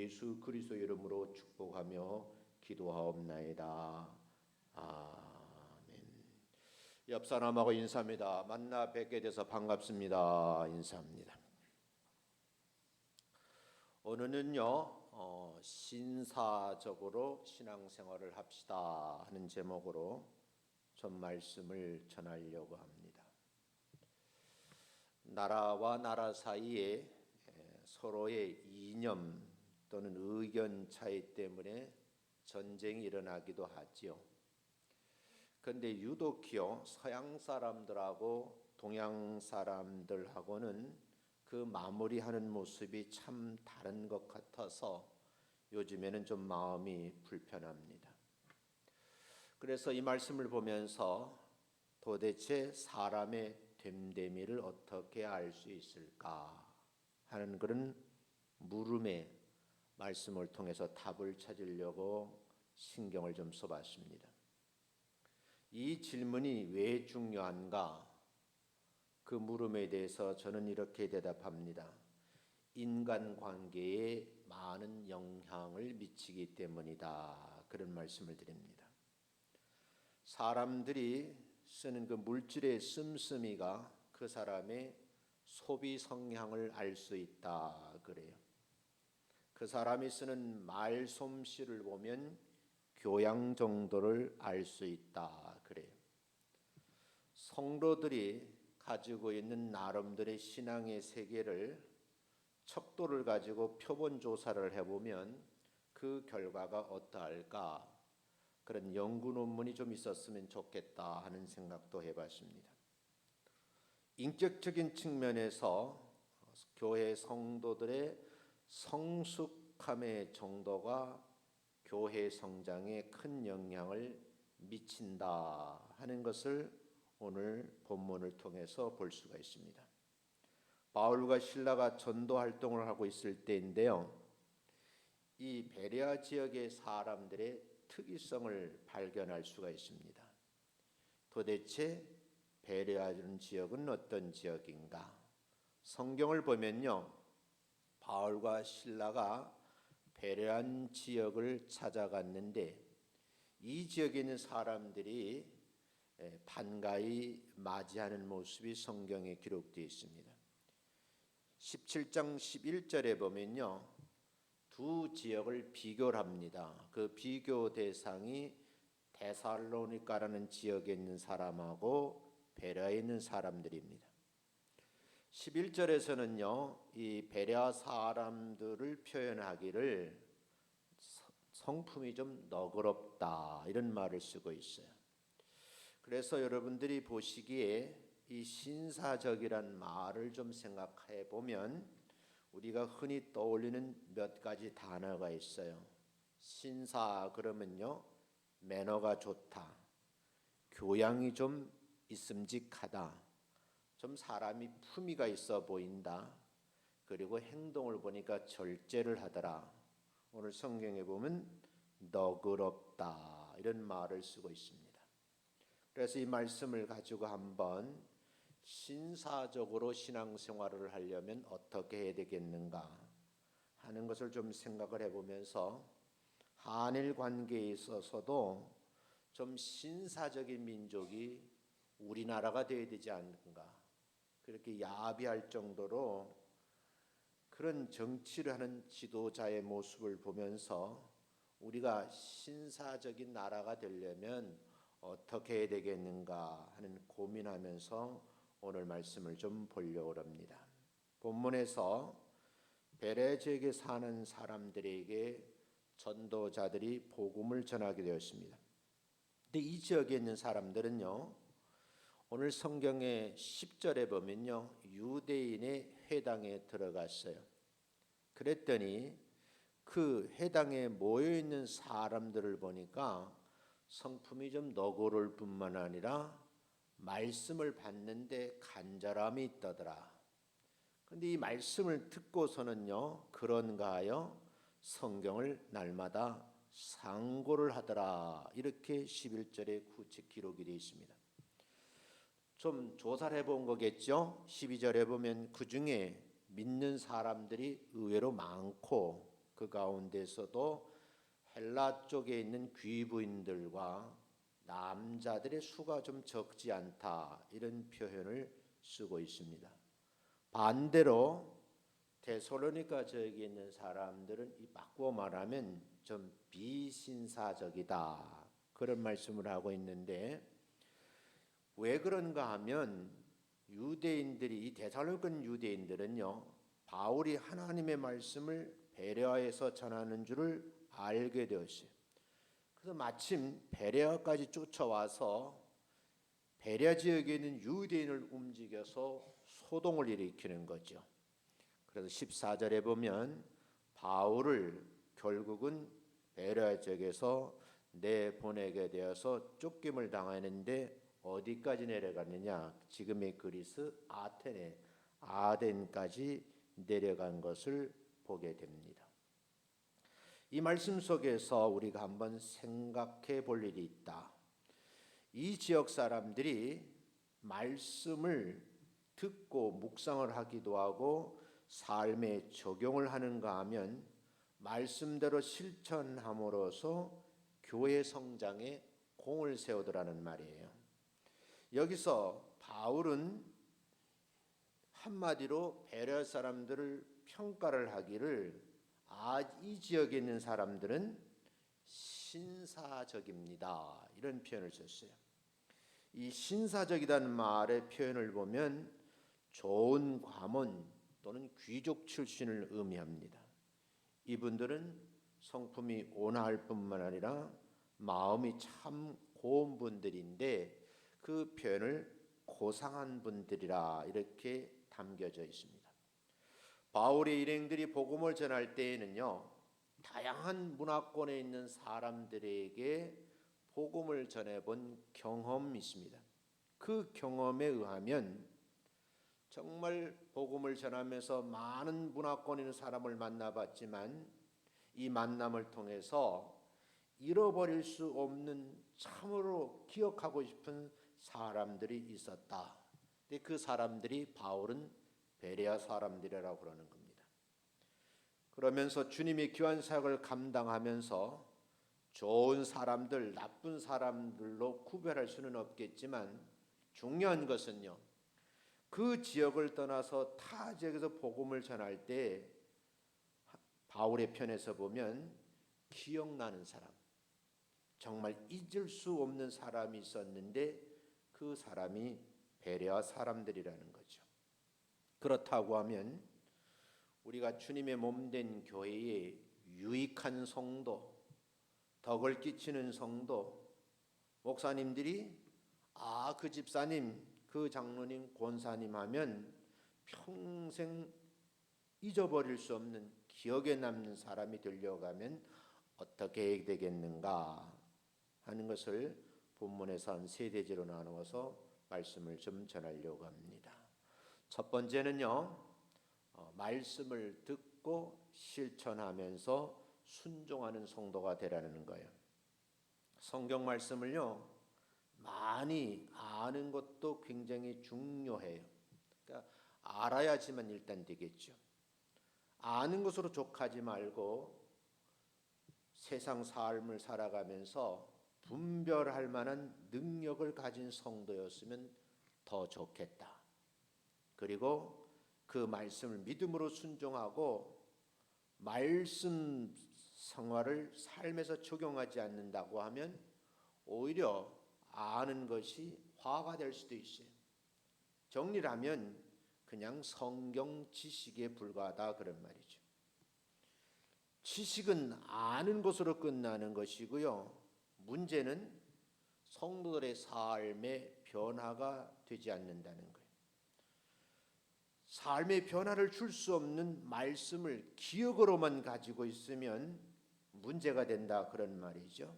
예수 그리스도의 이름으로 축복하며 기도하옵나이다. 아멘. 옆 사람하고 인사합니다. 만나 뵙게 돼서 반갑습니다. 인사합니다. 오늘은요 신사적으로 신앙생활을 합시다 하는 제목으로 좀 말씀을 전하려고 합니다. 나라와 나라 사이에 서로의 이념 또는 의견 차이 때문에 전쟁이 일어나기도 하지요. 그런데 유독히요 서양 사람들하고 동양 사람들하고는 그 마무리하는 모습이 참 다른 것 같아서 요즘에는 좀 마음이 불편합니다. 그래서 이 말씀을 보면서 도대체 사람의 됨됨이를 어떻게 알 수 있을까 하는 그런 물음에 말씀을 통해서 답을 찾으려고 신경을 좀 써봤습니다. 이 질문이 왜 중요한가? 그 물음에 대해서 저는 이렇게 대답합니다. 인간관계에 많은 영향을 미치기 때문이다. 그런 말씀을 드립니다. 사람들이 쓰는 그 물질의 씀씀이가 그 사람의 소비 성향을 알 수 있다 그래요. 그 사람이 쓰는 말솜씨를 보면 교양 정도를 알 수 있다 그래요. 성도들이 가지고 있는 나름대로의 신앙의 세계를 척도를 가지고 표본 조사를 해보면 그 결과가 어떠할까? 그런 연구 논문이 좀 있었으면 좋겠다 하는 생각도 해봤습니다. 인격적인 측면에서 교회 성도들의 성숙함의 정도가 교회 성장에 큰 영향을 미친다 하는 것을 오늘 본문을 통해서 볼 수가 있습니다. 바울과 실라가 전도 활동을 하고 있을 때인데요. 이 베레아 지역의 사람들의 특이성을 발견할 수가 있습니다. 도대체 베레아라는 지역은 어떤 지역인가? 성경을 보면요. 바울과 실라가 베레아 지역을 찾아갔는데 이 지역에 있는 사람들이 반가이 맞이하는 모습이 성경에 기록되어 있습니다. 17장 11절에 보면요. 두 지역을 비교를 합니다. 그 비교 대상이 데살로니가라는 지역에 있는 사람하고 베레아에 있는 사람들입니다. 11절에서는요. 이 베레아 사람들을 표현하기를 성품이 좀 너그럽다 이런 말을 쓰고 있어요. 그래서 여러분들이 보시기에 이 신사적이란 말을 좀 생각해 보면 우리가 흔히 떠올리는 몇 가지 단어가 있어요. 신사 그러면요. 매너가 좋다. 교양이 좀 있음직하다. 좀 사람이 품위가 있어 보인다. 그리고 행동을 보니까 절제를 하더라. 오늘 성경에 보면 너그럽다 이런 말을 쓰고 있습니다. 그래서 이 말씀을 가지고 한번 신사적으로 신앙생활을 하려면 어떻게 해야 되겠는가 하는 것을 좀 생각을 해보면서 한일 관계에 있어서도 좀 신사적인 민족이 우리나라가 되어야 되지 않는가, 그렇게 야비할 정도로 그런 정치를 하는 지도자의 모습을 보면서 우리가 신사적인 나라가 되려면 어떻게 해야 되겠는가 하는 고민하면서 오늘 말씀을 좀 보려고 합니다. 본문에서 베레아 지역에 사는 사람들에게 전도자들이 복음을 전하게 되었습니다. 근데 이 지역에 있는 사람들은요. 오늘 성경의 10절에 보면요. 유대인의 회당에 들어갔어요. 그랬더니 그 회당에 모여 있는 사람들을 보니까 성품이 좀 너그러울 뿐만 아니라 말씀을 받는데 간절함이 있더더라. 그런데 이 말씀을 듣고서는요. 그런가 하여 성경을 날마다 상고를 하더라. 이렇게 11절에 구체 기록이 되어 있습니다. 좀 조사를 해본 거겠죠. 12절에 보면 그 중에 믿는 사람들이 의외로 많고 그 가운데서도 헬라 쪽에 있는 귀부인들과 남자들의 수가 좀 적지 않다 이런 표현을 쓰고 있습니다. 반대로 데살로니가 지역에 있는 사람들은 이 바꾸어 말하면 좀 비신사적이다 그런 말씀을 하고 있는데 왜 그런가 하면 유대인들이 이 데살로니가 유대인들은요 바울이 하나님의 말씀을 베레아에서 전하는 줄을 알게 되었어요. 그래서 마침 베레아까지 쫓아와서 베레아 지역에 있는 유대인을 움직여서 소동을 일으키는 거죠. 그래서 14절에 보면 바울을 결국은 베레아 지역에서 내보내게 되어서 쫓김을 당하는데 어디까지 내려갔느냐? 지금의 그리스 아덴까지 내려간 것을 보게 됩니다. 이 말씀 속에서 우리가 한번 생각해 볼 일이 있다. 이 지역 사람들이 말씀을 듣고 묵상을 하기도 하고 삶에 적용을 하는가 하면 말씀대로 실천함으로써 교회 성장에 공을 세우더라는 말이에요. 여기서 바울은 한마디로 베레아 사람들을 평가를 하기를 이 지역에 있는 사람들은 신사적입니다. 이런 표현을 썼어요. 이 신사적이라는 말의 표현을 보면 좋은 과문 또는 귀족 출신을 의미합니다. 이분들은 성품이 온화할 뿐만 아니라 마음이 참 고운 분들인데 그 표현을 고상한 분들이라 이렇게 담겨져 있습니다. 바울의 일행들이 복음을 전할 때에는요 다양한 문화권에 있는 사람들에게 복음을 전해본 경험이 있습니다. 그 경험에 의하면 정말 복음을 전하면서 많은 문화권에 있는 사람을 만나봤지만 이 만남을 통해서 잃어버릴 수 없는 참으로 기억하고 싶은 사람들이 있었다. 근데 그 사람들이 바울은 베레아 사람들이라고 그러는 겁니다. 그러면서 주님의 귀한 사역을 감당하면서 좋은 사람들, 나쁜 사람들로 구별할 수는 없겠지만 중요한 것은요. 그 지역을 떠나서 타 지역에서 복음을 전할 때 바울의 편에서 보면 기억나는 사람, 정말 잊을 수 없는 사람이 있었는데 그 사람이 베레아 사람들이라는 거죠. 그렇다고 하면 우리가 주님의 몸된 교회에 유익한 성도, 덕을 끼치는 성도, 목사님들이 그 집사님, 그 장로님, 권사님 하면 평생 잊어버릴 수 없는 기억에 남는 사람이 되려고 하면 어떻게 되겠는가 하는 것을 본문에서 한 세 대지로 나누어서 말씀을 좀 전하려고 합니다. 첫 번째는요, 말씀을 듣고 실천하면서 순종하는 성도가 되라는 거예요. 성경 말씀을요, 많이 아는 것도 굉장히 중요해요. 그러니까 알아야지만 일단 되겠죠. 아는 것으로 족하지 말고 세상 삶을 살아가면서 분별할 만한 능력을 가진 성도였으면 더 좋겠다. 그리고 그 말씀을 믿음으로 순종하고 말씀 생활을 삶에서 적용하지 않는다고 하면 오히려 아는 것이 화가 될 수도 있어요. 정리를 하면 그냥 성경 지식에 불과하다 그런 말이죠. 지식은 아는 것으로 끝나는 것이고요. 문제는 성도들의 삶의 변화가 되지 않는다는 거예요. 삶의 변화를 줄 수 없는 말씀을 기억으로만 가지고 있으면 문제가 된다 그런 말이죠.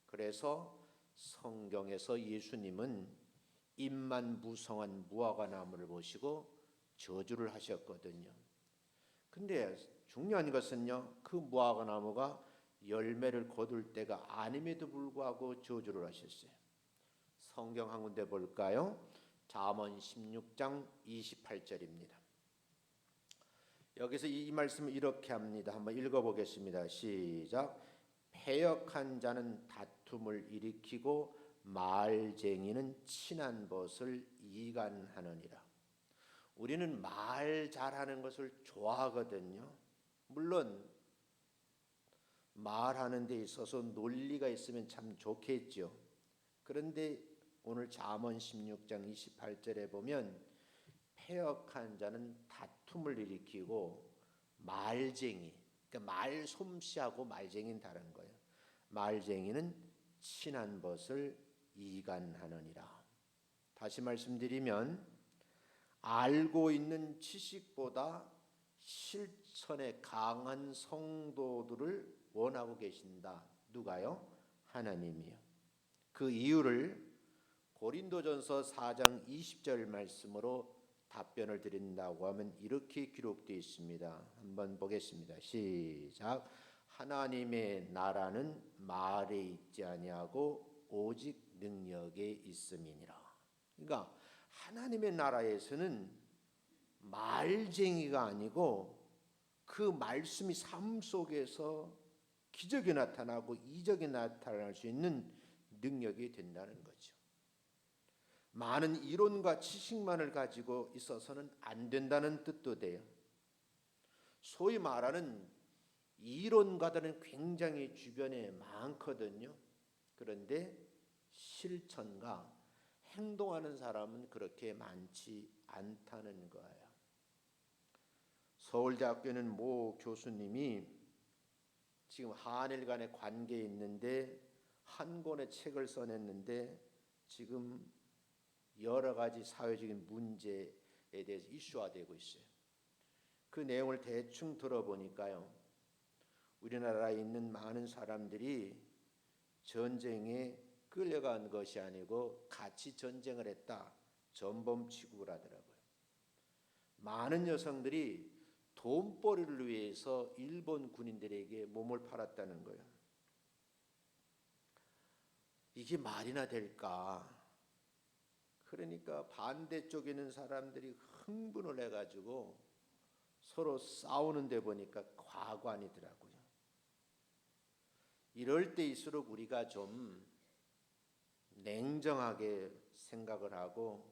그래서 성경에서 예수님은 잎만 무성한 무화과 나무를 보시고 저주를 하셨거든요. 근데 중요한 것은요, 그 무화과 나무가 열매를 거둘 때가 아님에도 불구하고 저주를 하셨어요. 성경 한 군데 볼까요? 잠언 16장 28절입니다. 여기서 이 말씀을 이렇게 합니다. 한번 읽어보겠습니다. 시작. 패역한 자는 다툼을 일으키고 말쟁이는 친한 것을 이간하느니라. 우리는 말 잘하는 것을 좋아하거든요. 물론 말하는 데 있어서 논리가 있으면 참 좋겠죠. 그런데 오늘 잠언 16장 28절에 보면 패역한 자는 다툼을 일으키고 말쟁이, 그러니까 말솜씨하고 말쟁이는 다른 거예요. 말쟁이는 친한 것을 이간하느니라. 다시 말씀드리면 알고 있는 지식보다 실천에 강한 성도들을 원하고 계신다. 누가요? 하나님이요. 그 이유를 고린도전서 4장 20절 말씀으로 답변을 드린다고 하면 이렇게 기록되어 있습니다. 한번 보겠습니다. 시작. 하나님의 나라는 말에 있지 아니하고 오직 능력에 있음이니라. 그러니까 하나님의 나라에서는 말쟁이가 아니고 그 말씀이 삶 속에서 기적이 나타나고 이적이 나타날 수 있는 능력이 된다는 거죠. 많은 이론과 지식만을 가지고 있어서는 안 된다는 뜻도 돼요. 소위 말하는 이론가들은 굉장히 주변에 많거든요. 그런데 실천과 행동하는 사람은 그렇게 많지 않다는 거예요. 서울대학교는 모 교수님이 지금 한일 간의 관계에 있는데 한 권의 책을 써냈는데 지금 여러 가지 사회적인 문제에 대해서 이슈화되고 있어요. 그 내용을 대충 들어보니까요, 우리나라에 있는 많은 사람들이 전쟁에 끌려간 것이 아니고 같이 전쟁을 했다, 전범 취급을 하더라고요. 많은 여성들이 돈벌이를 위해서 일본 군인들에게 몸을 팔았다는 거예요. 이게 말이나 될까? 그러니까 반대쪽에 있는 사람들이 흥분을 해가지고 서로 싸우는 데 보니까 과관이더라고요. 이럴 때일수록 우리가 좀 냉정하게 생각을 하고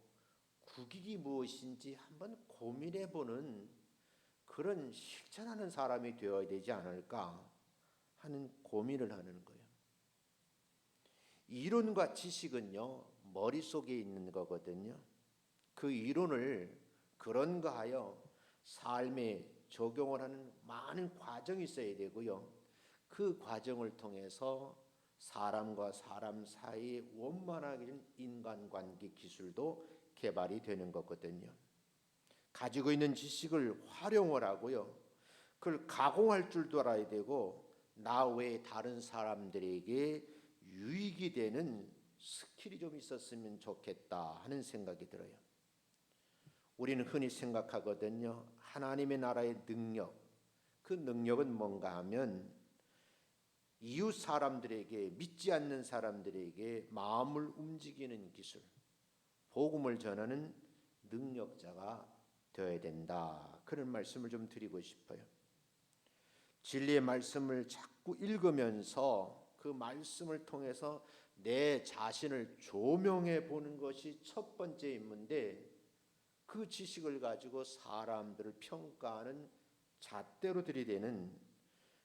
국익이 무엇인지 한번 고민해보는 그런 실천하는 사람이 되어야 되지 않을까 하는 고민을 하는 거예요. 이론과 지식은요, 머릿속에 있는 거거든요. 그 이론을 그런가 하여 삶에 적용을 하는 많은 과정이 있어야 되고요. 그 과정을 통해서 사람과 사람 사이의 원만한 인간관계 기술도 개발이 되는 거거든요. 가지고 있는 지식을 활용을 하고요. 그걸 가공할 줄도 알아야 되고 나 외에 다른 사람들에게 유익이 되는 스킬이 좀 있었으면 좋겠다 하는 생각이 들어요. 우리는 흔히 생각하거든요. 하나님의 나라의 능력, 그 능력은 뭔가 하면 이웃 사람들에게, 믿지 않는 사람들에게 마음을 움직이는 기술, 복음을 전하는 능력자가 되어야 된다. 그런 말씀을 좀 드리고 싶어요. 진리의 말씀을 자꾸 읽으면서 그 말씀을 통해서 내 자신을 조명해 보는 것이 첫 번째 임무인데, 그 지식을 가지고 사람들을 평가하는 잣대로 들이대는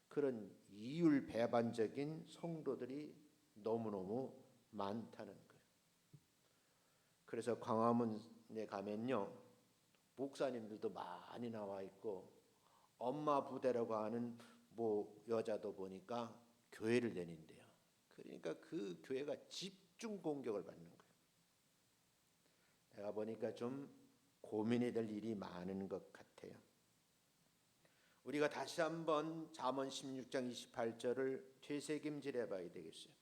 그런 이율배반적인 성도들이 너무너무 많다는 거예요. 그래서 광화문에 가면요, 목사님들도 많이 나와 있고 엄마 부대라고 하는 뭐 여자도 보니까 교회를 다닌대요. 그러니까 그 교회가 집중 공격을 받는 거예요. 내가 보니까 좀 고민이 될 일이 많은 것 같아요. 우리가 다시 한번 잠언 16장 28절을 되새김질해 봐야 되겠어요.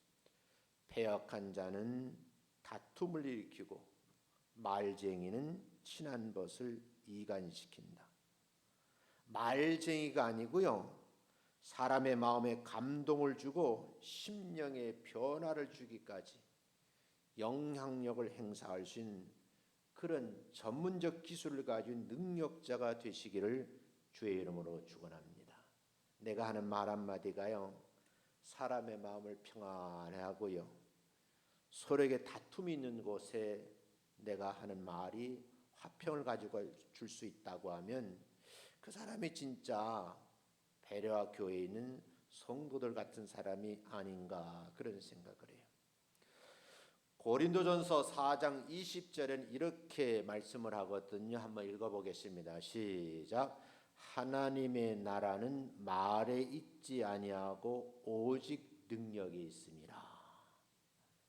패역한 자는 다툼을 일으키고 말쟁이는 친한 것을 이간시킨다. 말쟁이가 아니고요, 사람의 마음에 감동을 주고 심령에 변화를 주기까지 영향력을 행사할 수 있는 그런 전문적 기술을 가진 능력자가 되시기를 주의 이름으로 축원합니다. 내가 하는 말 한마디가요 사람의 마음을 평안해 하고요 서로에게 다툼이 있는 곳에 내가 하는 말이 화평을 가지고 줄 수 있다고 하면 그 사람이 진짜 배려와 교회에 있는 성도들 같은 사람이 아닌가 그런 생각을 해요. 고린도전서 4장 20절엔 이렇게 말씀을 하거든요. 한번 읽어보겠습니다. 시작. 하나님의 나라는 말에 있지 아니하고 오직 능력이 있습니다.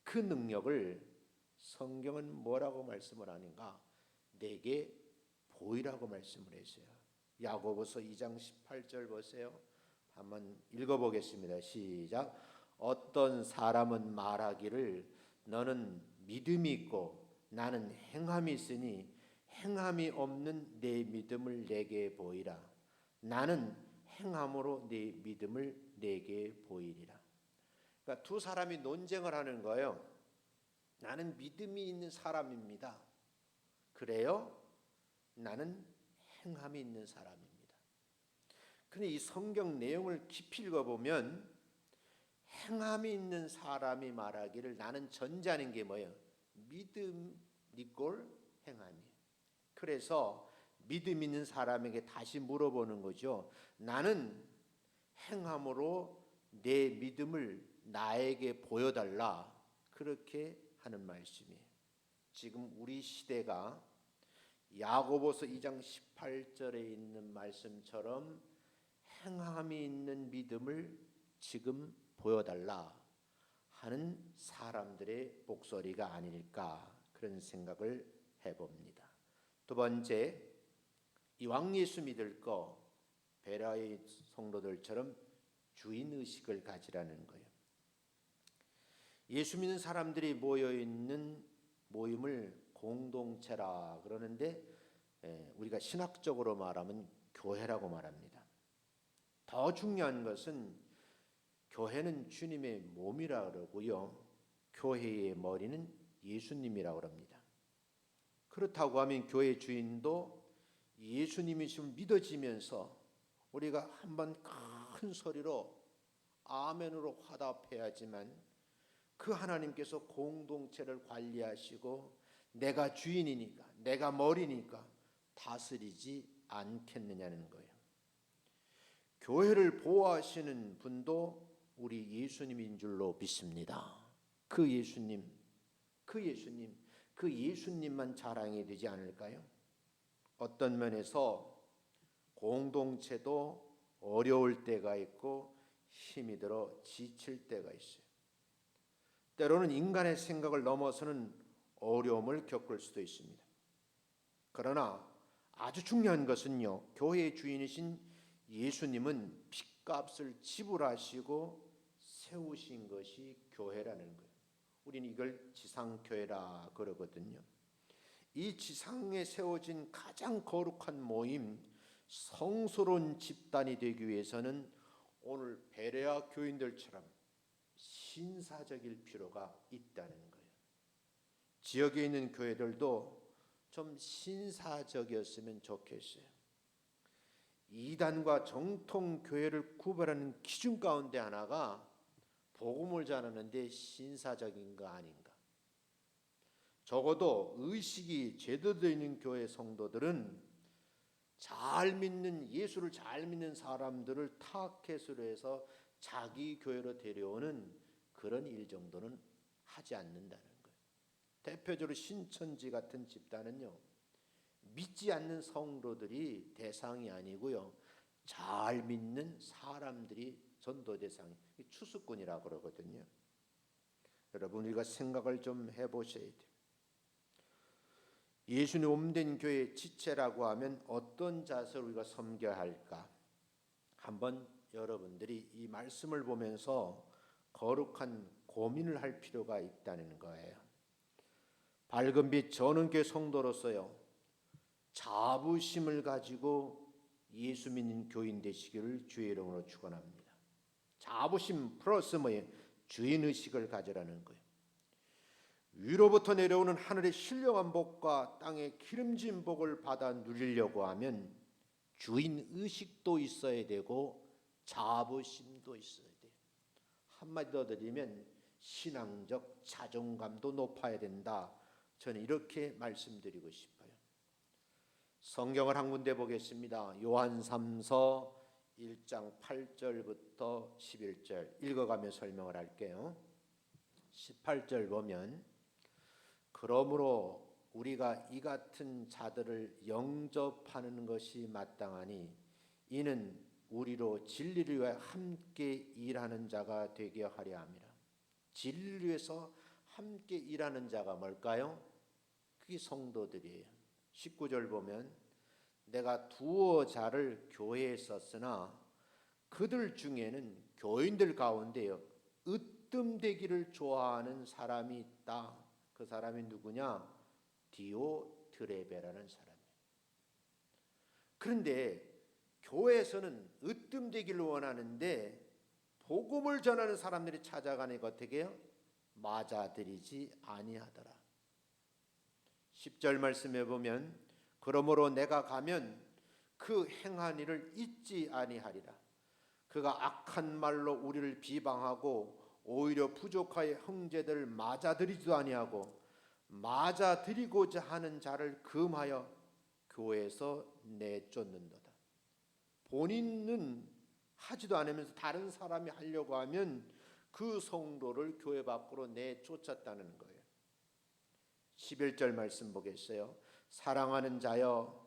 그 능력을 성경은 뭐라고 말씀을 하는가? 내게 보이라고 말씀을 했어요. 야고보서 2장 18절 보세요. 한번 읽어보겠습니다. 시작. 어떤 사람은 말하기를 너는 믿음이 있고 나는 행함이 있으니 행함이 없는 내 믿음을 내게 보이라. 나는 행함으로 내 믿음을 내게 보이리라. 그러니까 두 사람이 논쟁을 하는 거예요. 나는 믿음이 있는 사람입니다. 그래요? 나는 행함이 있는 사람입니다. 근데 이 성경 내용을 깊이 읽어보면 행함이 있는 사람이 말하기를 나는 전자는 게 뭐예요? 믿음 이꼴 행함이에요. 그래서 믿음 있는 사람에게 다시 물어보는 거죠. 나는 행함으로 내 믿음을 나에게 보여달라. 그렇게 하는 말씀이에요. 지금 우리 시대가 야고보서 2장 18절에 있는 말씀처럼 행함이 있는 믿음을 지금 보여달라 하는 사람들의 목소리가 아닐까 그런 생각을 해봅니다. 두 번째, 이왕 예수 믿을 거 베라의 성도들처럼 주인의식을 가지라는 거예요. 예수 믿는 사람들이 모여있는 모임을 공동체라 그러는데 우리가 신학적으로 말하면 교회라고 말합니다. 더 중요한 것은 교회는 주님의 몸이라 그러고요. 교회의 머리는 예수님이라고 합니다. 그렇다고 하면 교회 주인도 예수님이심을 믿어지면서 우리가 한번 큰 소리로 아멘으로 화답해야지만 그 하나님께서 공동체를 관리하시고 내가 주인이니까 내가 머리니까 다스리지 않겠느냐는 거예요. 교회를 보호하시는 분도 우리 예수님인 줄로 믿습니다. 그 예수님만 자랑이 되지 않을까요? 어떤 면에서 공동체도 어려울 때가 있고 힘이 들어 지칠 때가 있어요. 때로는 인간의 생각을 넘어서는 어려움을 겪을 수도 있습니다. 그러나 아주 중요한 것은요, 교회의 주인이신 예수님은 핏값을 지불하시고 세우신 것이 교회라는 거예요. 우리는 이걸 지상교회라 그러거든요. 이 지상에 세워진 가장 거룩한 모임, 성스러운 집단이 되기 위해서는 오늘 베레아 교인들처럼 신사적일 필요가 있다는 거예요. 지역에 있는 교회들도 좀 신사적이었으면 좋겠어요. 이단과 정통 교회를 구별하는 기준 가운데 하나가 복음을 전하는데 신사적인 거 아닌가. 적어도 의식이 제대로 되어 있는 교회 성도들은 잘 믿는 예수를 잘 믿는 사람들을 타겟으로 해서 자기 교회로 데려오는 그런 일 정도는 하지 않는다는 거예요. 대표적으로 신천지 같은 집단은요, 믿지 않는 성도들이 대상이 아니고요, 잘 믿는 사람들이 전도 대상이 추수꾼이라고 그러거든요. 여러분, 우리가 생각을 좀 해보셔야 돼요. 예수님 몸된 교회의 지체라고 하면 어떤 자세로 우리가 섬겨야 할까? 한번 여러분들이 이 말씀을 보면서 거룩한 고민을 할 필요가 있다는 거예요. 밝은 빛 전은교회 성도로서요, 자부심을 가지고 예수 믿는 교인 되시기를 주의 이름으로 축원합니다. 자부심 플러스 뭐예요? 주인의식을 가지라는 거예요. 위로부터 내려오는 하늘의 신령한 복과 땅의 기름진 복을 받아 누리려고 하면 주인 의식도 있어야 되고 자부심도 있어야 돼요. 한마디 더 드리면 신앙적 자존감도 높아야 된다. 저는 이렇게 말씀드리고 싶어요. 성경을 한 군데 보겠습니다. 요한 3서 1장 8절부터 11절 읽어가며 설명을 할게요. 18절 보면 그러므로 우리가 이 같은 자들을 영접하는 것이 마땅하니 이는 우리로 진리를 위하여 함께 일하는 자가 되게 하려 함이라. 진리를 위해서 함께 일하는 자가 뭘까요? 그게 성도들이에요. 19절 보면 내가 두어 자를 교회에 썼으나 그들 중에는 교인들 가운데요 으뜸되기를 좋아하는 사람이 있다. 그 사람이 누구냐? 디오드레베라는 사람이에요. 그런데 교회에서는 으뜸되기를 원하는데 복음을 전하는 사람들이 찾아가니까 어떻게 해요? 맞아들이지 아니하더라. 10절 말씀해 보면 그러므로 내가 가면 그 행한 일을 잊지 아니하리라. 그가 악한 말로 우리를 비방하고 오히려 부족하여 형제들을 맞아들이지도 아니하고 맞아들이고자 하는 자를 금하여 교회에서 내쫓는도다. 본인은 하지도 않으면서 다른 사람이 하려고 하면 그 성도를 교회 밖으로 내쫓았다는 거예요. 11절 말씀 보겠어요. 사랑하는 자여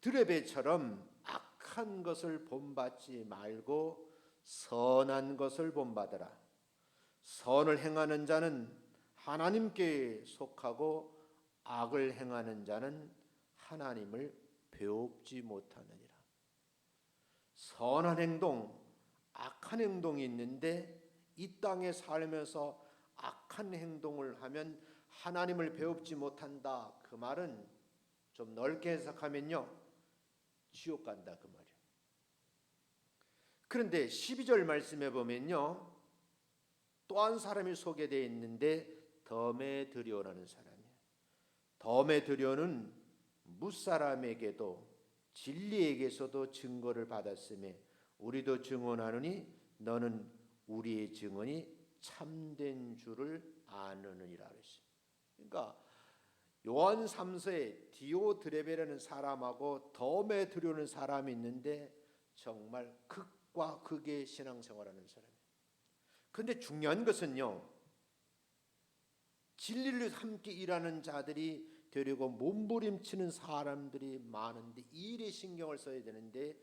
디오드레베처럼 악한 것을 본받지 말고 선한 것을 본받으라. 선을 행하는 자는 하나님께 속하고 악을 행하는 자는 하나님을 배웁지 못하느니라. 선한 행동, 악한 행동이 있는데 이 땅에 살면서 악한 행동을 하면 하나님을 배웁지 못한다. 그 말은 좀 넓게 해석하면요 지옥 간다 그 말이에요. 그런데 12절 말씀에 보면요 또 한 사람이 소개되어 있는데 더메드리오라는 사람이에요. 더메드리오는 무사람에게도 진리에게서도 증거를 받았으며 우리도 증언하노니 너는 우리의 증언이 참된 줄을 아느니라 그랬어요. 그러니까 요한 3서에 디오드레베라는 사람하고 더메드리오라는 사람이 있는데 정말 극과 극의 신앙생활하는 사람이에요. 그런데 중요한 것은요 진리를 함께 일하는 자들이 되려고 몸부림치는 사람들이 많은데 이 일에 신경을 써야 되는데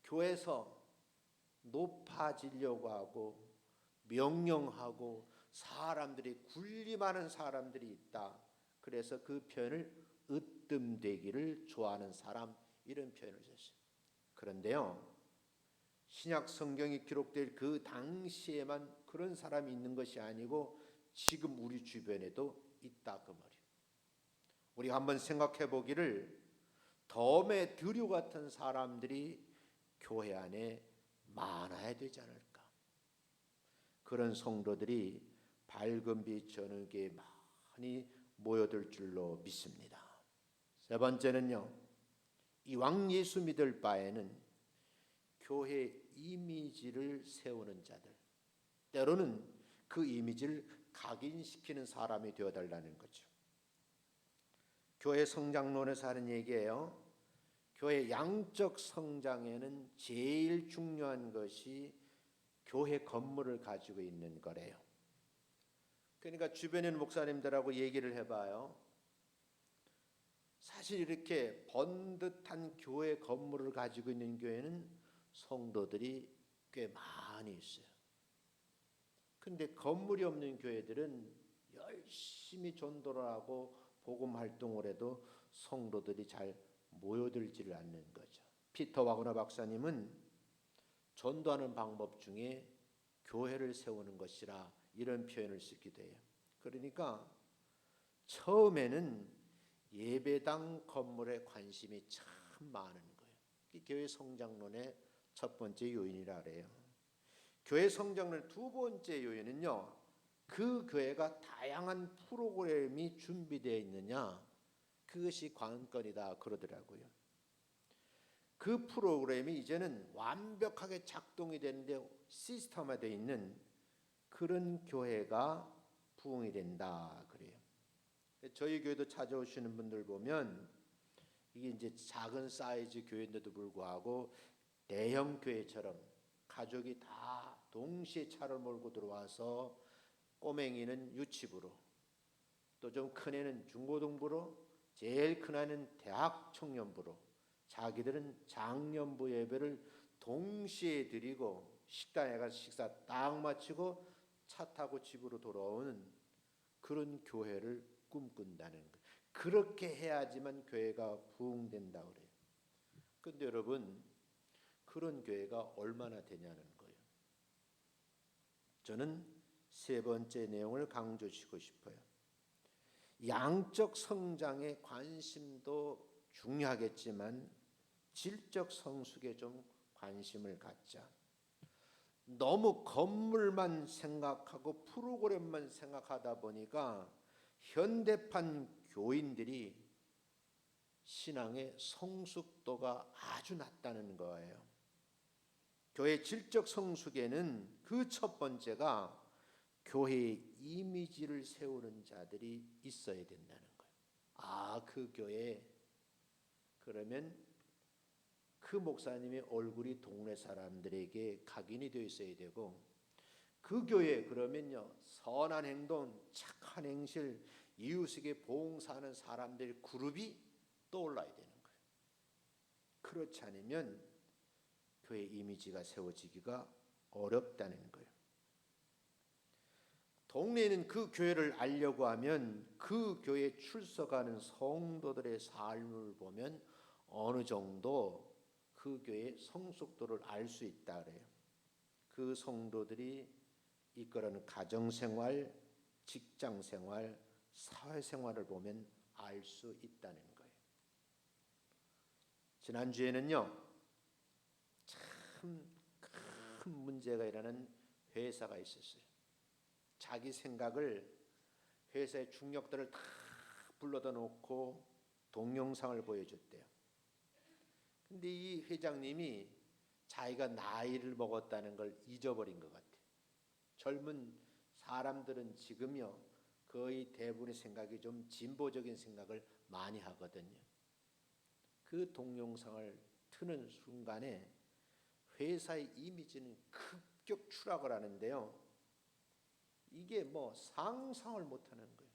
교회에서 높아지려고 하고 명령하고 사람들이 군림하는 사람들이 있다. 그래서 그 표현을 으뜸되기를 좋아하는 사람 이런 표현을 썼어요. 그런데요 신약 성경이 기록될 그 당시에만 그런 사람이 있는 것이 아니고 지금 우리 주변에도 있다 그 말이에요. 우리가 한번 생각해 보기를 더메드리오 같은 사람들이 교회 안에 많아야 되지 않을까. 그런 성도들이 밝은 빛 저녁에 많이 모여들 줄로 믿습니다. 세 번째는요 이왕 예수 믿을 바에는 교회 이미지를 세우는 자들, 때로는 그 이미지를 각인시키는 사람이 되어달라는 거죠. 교회 성장론에서 하는 얘기예요. 교회 양적 성장에는 제일 중요한 것이 교회 건물을 가지고 있는 거래요. 그러니까 주변에 있는 목사님들하고 얘기를 해봐요. 사실 이렇게 번듯한 교회 건물을 가지고 있는 교회는 성도들이 꽤 많이 있어요. 근데 건물이 없는 교회들은 열심히 전도를 하고 복음 활동을 해도 성도들이 잘 모여들지를 않는 거죠. 피터 와그너 박사님은 전도하는 방법 중에 교회를 세우는 것이라 이런 표현을 쓰기도 해요. 그러니까 처음에는 예배당 건물에 관심이 참 많은 거예요. 이 교회 성장론의 첫 번째 요인이라 그래요. 교회 성장론의 두 번째 요인은요. 그 교회가 다양한 프로그램이 준비되어 있느냐, 그것이 관건이다 그러더라고요. 그 프로그램이 이제는 완벽하게 작동이 되는데 시스템화되어 있는 그런 교회가 부흥이 된다 그래요. 저희 교회도 찾아오시는 분들 보면 이게 이제 작은 사이즈 교회인데도 불구하고 대형 교회처럼 가족이 다 동시에 차를 몰고 들어와서 꼬맹이는 유치부로, 또 좀 큰 애는 중고등부로, 제일 큰 아이는 대학 청년부로, 자기들은 장년부 예배를 동시에 드리고 식당에 가서 식사 딱 마치고 차 타고 집으로 돌아오는 그런 교회를 꿈꾼다는 거예요. 그렇게 해야지만 교회가 부흥된다 그래요. 근데 여러분, 그런 교회가 얼마나 되냐는 거예요. 저는 세 번째 내용을 강조시키고 싶어요. 양적 성장에 관심도 중요하겠지만 질적 성숙에 좀 관심을 갖자. 너무 건물만 생각하고 프로그램만 생각하다 보니까 현대판 교인들이 신앙의 성숙도가 아주 낮다는 거예요. 교회 질적 성숙에는 그 첫 번째가 교회의 이미지를 세우는 자들이 있어야 된다는 거예요. 아, 그 교회 그러면 그 목사님의 얼굴이 동네 사람들에게 각인이 되어 있어야 되고, 그 교회 그러면요 선한 행동, 착한 행실, 이웃에게 봉사하는 사람들 그룹이 떠올라야 되는 거예요. 그렇지 않으면 교회 이미지가 세워지기가 어렵다는 거예요. 동네에는 그 교회를 알려고 하면 그 교회에 출석하는 성도들의 삶을 보면 어느 정도 그 교회의 성숙도를 알 수 있다 그래요. 그 성도들이 이끌어가는 가정생활, 직장생활, 사회생활을 보면 알 수 있다는 거예요. 지난주에는요 참 큰 문제가 일어나는 회사가 있었어요. 자기 생각을 회사의 중력들을 다 불러다 놓고 동영상을 보여줬대요. 근데 이 회장님이 자기가 나이를 먹었다는 걸 잊어버린 것 같아요. 젊은 사람들은 지금요 거의 대부분의 생각이 좀 진보적인 생각을 많이 하거든요. 그 동영상을 트는 순간에 회사의 이미지는 급격 추락을 하는데요. 이게 뭐 상상을 못하는 거예요.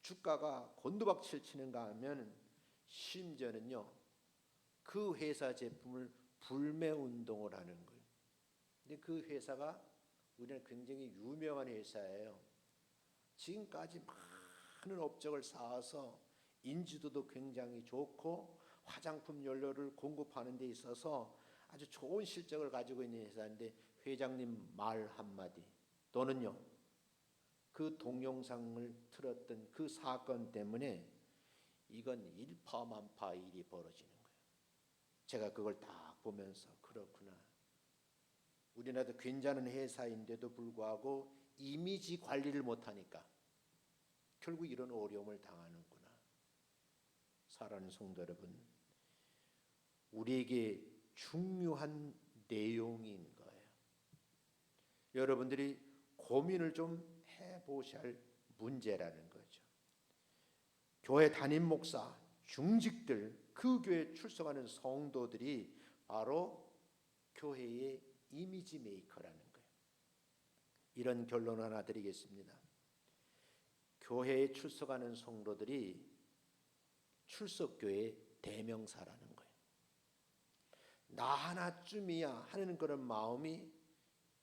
주가가 곤두박질 치는가 하면 심지어는요 그 회사 제품을 불매 운동을 하는 거예요. 근데 그 회사가 우리는 굉장히 유명한 회사예요. 지금까지 많은 업적을 쌓아서 인지도도 굉장히 좋고 화장품 연료를 공급하는 데 있어서 아주 좋은 실적을 가지고 있는 회사인데, 회장님 말 한마디 또는요 그 동영상을 틀었던 그 사건 때문에 이건 일파만파 일이 벌어지는 거예요. 제가 그걸 딱 보면서 그렇구나. 우리나라도 괜찮은 회사인데도 불구하고 이미지 관리를 못하니까 결국 이런 어려움을 당하는구나. 사랑하는 성도 여러분, 우리에게 중요한 내용인 거예요. 여러분들이 고민을 좀 해보셔야 할 문제라는 거죠. 교회 담임 목사, 중직들, 그 교회에 출석하는 성도들이 바로 교회의 이미지 메이커라는 거예요. 이런 결론 하나 드리겠습니다. 교회에 출석하는 성도들이 출석교회의 대명사라는 거예요. 나 하나쯤이야 하는 그런 마음이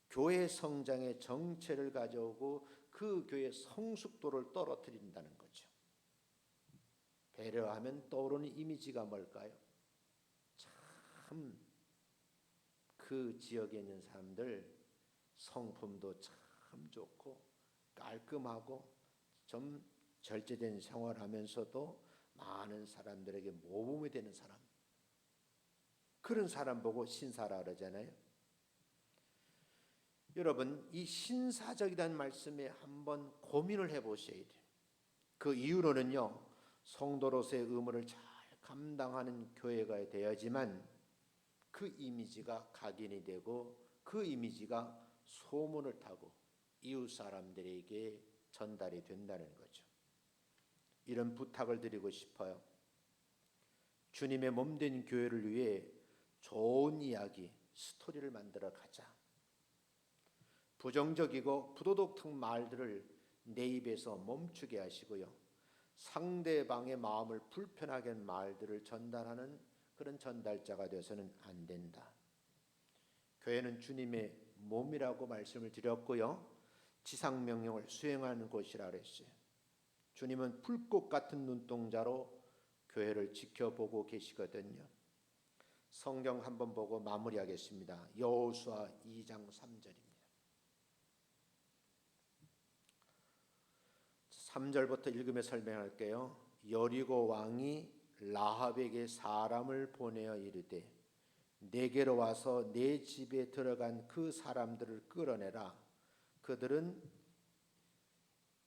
교회 성장의 정체를 가져오고 그 교회의 성숙도를 떨어뜨린다는 거죠. 배려하면 떠오르는 이미지가 뭘까요? 참 그 지역에 있는 사람들 성품도 참 좋고 깔끔하고 좀 절제된 생활하면서도 많은 사람들에게 모범이 되는 사람, 그런 사람 보고 신사라 그러잖아요. 여러분, 이 신사적이라는 말씀에 한번 고민을 해보셔야 돼요. 그 이유로는요 성도로서의 의무를 잘 감당하는 교회가 되어야지만 그 이미지가 각인이 되고 그 이미지가 소문을 타고 이웃 사람들에게 전달이 된다는 거죠. 이런 부탁을 드리고 싶어요. 주님의 몸된 교회를 위해 좋은 이야기, 스토리를 만들어 가자. 부정적이고 부도덕한 말들을 내 입에서 멈추게 하시고요. 상대방의 마음을 불편하게 하는 말들을 전달하는 그런 전달자가 되어서는 안 된다. 교회는 주님의 몸이라고 말씀을 드렸고요. 지상명령을 수행하는 곳이라 그랬어요. 주님은 불꽃 같은 눈동자로 교회를 지켜보고 계시거든요. 성경 한번 보고 마무리하겠습니다. 여호수아 2장 3절입니다. 3절부터 읽으며 설명할게요. 여리고 왕이 라합에게 사람을 보내어 이르되 내게로 와서 내 집에 들어간 그 사람들을 끌어내라. 그들은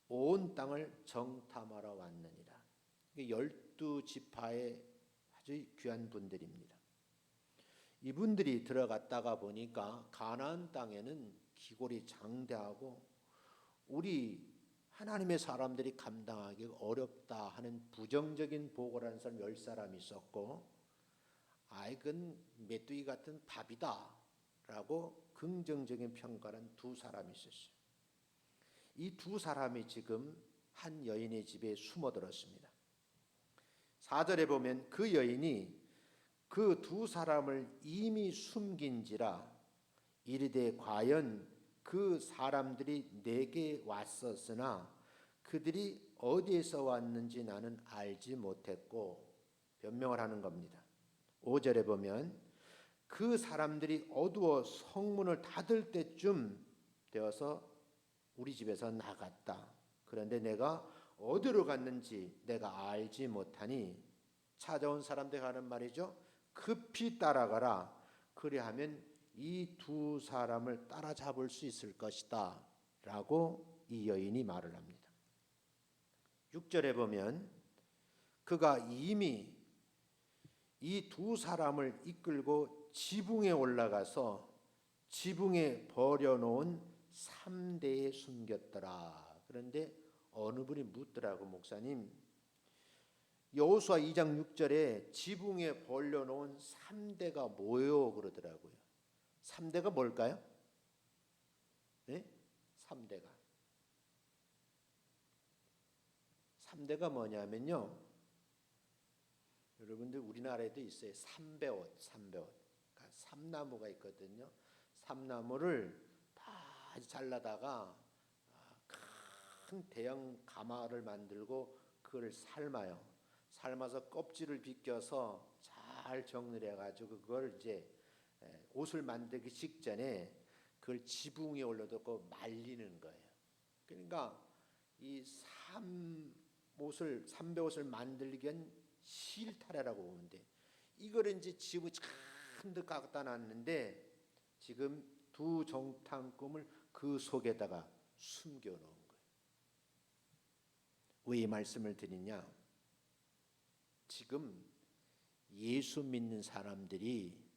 온 땅을 정탐하러 왔느니라. 12지파의 아주 귀한 분들입니다. 이분들이 들어갔다가 보니까 가나안 땅에는 기골이 장대하고 우리 하나님의 사람들이 감당하기 어렵다 하는 부정적인 보고라는 사람 10사람이 있었고, 그건 메뚜기 같은 밥이다 라고 긍정적인 평가는 2사람이 있었어요. 이 2사람이 지금 한 여인의 집에 숨어들었습니다. 4절에 보면 그 여인이 그 2사람을 이미 숨긴지라 이르되 과연 그 사람들이 내게 왔었으나 그들이 어디에서 왔는지 나는 알지 못했고, 변명을 하는 겁니다. 5절에 보면 그 사람들이 어두워 성문을 닫을 때쯤 되어서 우리 집에서 나갔다. 그런데 내가 어디로 갔는지 내가 알지 못하니 찾아온 사람들이 하는 말이죠. 급히 따라가라. 그리하면 이 2사람을 따라잡을 수 있을 것이다 라고 이 여인이 말을 합니다. 6절에 보면 그가 이미 이 2사람을 이끌고 지붕에 올라가서 지붕에 버려놓은 3대에 숨겼더라. 그런데 어느 분이 묻더라고, 목사님, 여호수아 2장 6절에 지붕에 벌려놓은 3대가 뭐예요? 그러더라고요. 3대가 뭘까요? 네? 3대가 뭐냐면요, 여러분들 우리나라에도 있어요. 삼배옷. 그러니까 삼나무가 있거든요. 삼나무를 다 잘라다가 큰 대형 가마를 만들고 그걸 삶아서 껍질을 벗겨서 잘 정리해 가지고 그걸 이제 옷을 만들기 직전에 그걸 지붕에 올려놓고 말리는 거예요. 그러니까 이 삼배옷을 만들기 위한 실타래라고 보면 돼. 이걸 이제 지붕에 잔뜩 갖다 놨는데 지금 2 정탐꾼을 그 속에다가 숨겨 놓은 거예요. 왜 이 말씀을 드리냐? 지금 예수 믿는 사람들이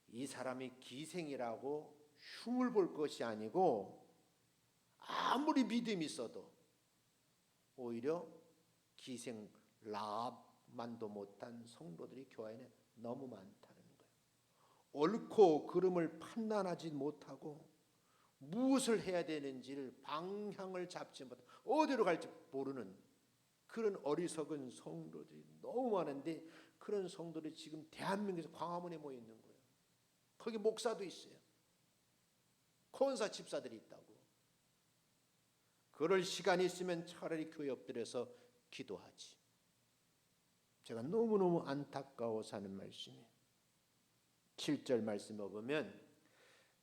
이 사람이 기생이라고 흉을 볼 것이 아니고 아무리 믿음이 있어도 오히려 기생 라합만도 못한 성도들이 교회 안에 너무 많다는 거예요. 옳고 그름을 판단하지 못하고 무엇을 해야 되는지를 방향을 잡지 못하고 어디로 갈지 모르는 그런 어리석은 성도들이 너무 많은데, 그런 성도들이 지금 대한민국에서 광화문에 모여 있는 거예요. 거기 목사도 있어요. 권사 집사들이 있다고. 그럴 시간이 있으면 차라리 교회 엎드려서 기도하지. 제가 너무너무 안타까워서 하는 말씀이에요. 7절 말씀에 보면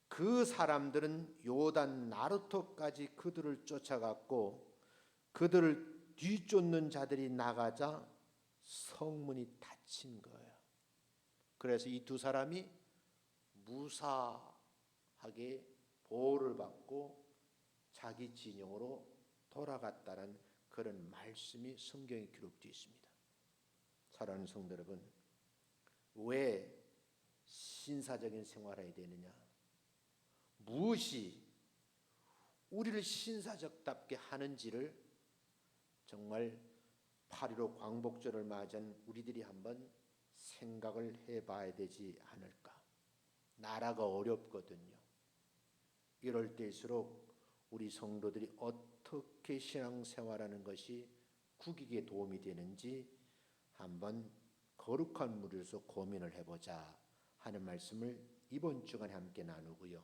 그 사람들은 요단 나루토까지 그들을 쫓아갔고 그들을 뒤쫓는 자들이 나가자 성문이 닫힌 거예요. 그래서 이 2사람이 무사하게 보호를 받고 자기 진영으로 돌아갔다는 그런 말씀이 성경에 기록되어 있습니다. 사랑하는 성도 여러분, 왜 신사적인 생활을 해야 되느냐? 무엇이 우리를 신사적답게 하는지를 정말 8.15 광복절을 맞은 우리들이 한번 생각을 해봐야 되지 않을까. 나라가 어렵거든요. 이럴 때일수록 우리 성도들이 어떻게 신앙생활하는 것이 국익에 도움이 되는지 한번 거룩한 무리로서 고민을 해보자 하는 말씀을 이번 주간에 함께 나누고요.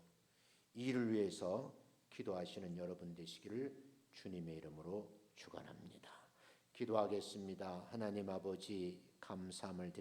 이를 위해서 기도하시는 여러분 되시기를 주님의 이름으로 축원합니다. 기도하겠습니다. 하나님 아버지, 감사함을 드립니다.